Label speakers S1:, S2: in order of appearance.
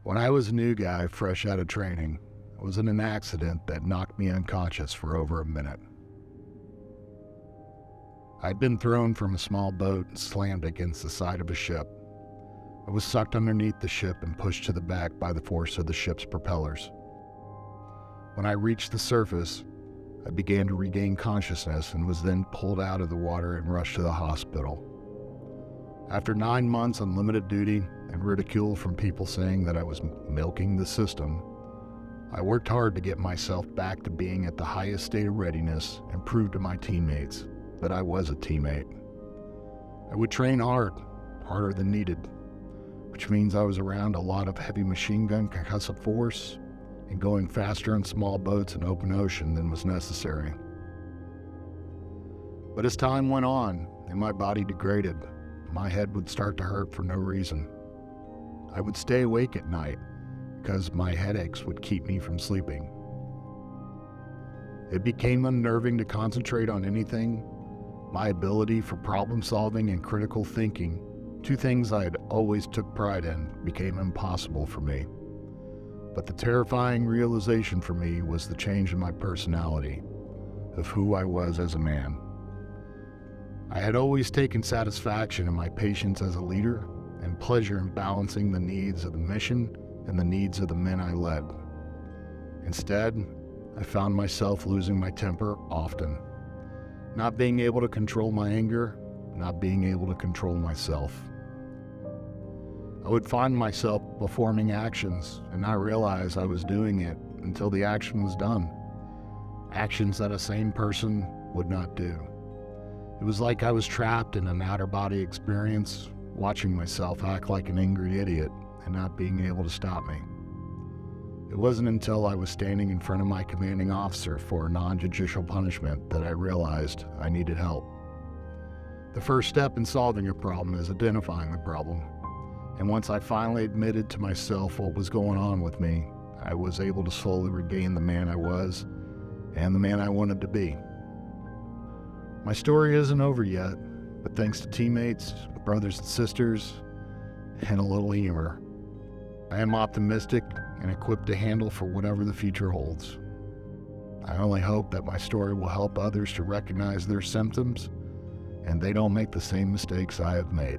S1: When I was a new guy fresh out of training, I was in an accident that knocked me unconscious for over a minute. I'd been thrown from a small boat and slammed against the side of a ship. I was sucked underneath the ship and pushed to the back by the force of the ship's propellers. When I reached the surface, I began to regain consciousness and was then pulled out of the water and rushed to the hospital. After 9 months on limited duty and ridicule from people saying that I was milking the system, I worked hard to get myself back to being at the highest state of readiness and prove to my teammates that I was a teammate. I would train hard, harder than needed, which means I was around a lot of heavy machine gun concussive force and going faster in small boats in open ocean than was necessary. But as time went on and my body degraded, my head would start to hurt for no reason. I would stay awake at night because my headaches would keep me from sleeping. It became unnerving to concentrate on anything. My ability for problem solving and critical thinking, two things I had always took pride in, became impossible for me. But the terrifying realization for me was the change in my personality, of who I was as a man. I had always taken satisfaction in my patience as a leader and pleasure in balancing the needs of the mission and the needs of the men I led. Instead, I found myself losing my temper often, not being able to control my anger, not being able to control myself. I would find myself performing actions and not realize I was doing it until the action was done. Actions that a sane person would not do. It was like I was trapped in an out-of-body experience, watching myself act like an angry idiot and not being able to stop me. It wasn't until I was standing in front of my commanding officer for a non-judicial punishment that I realized I needed help. The first step in solving a problem is identifying the problem. And once I finally admitted to myself what was going on with me, I was able to slowly regain the man I was and the man I wanted to be. My story isn't over yet, but thanks to teammates, brothers and sisters, and a little humor, I am optimistic and equipped to handle for whatever the future holds. I only hope that my story will help others to recognize their symptoms and they don't make the same mistakes I have made.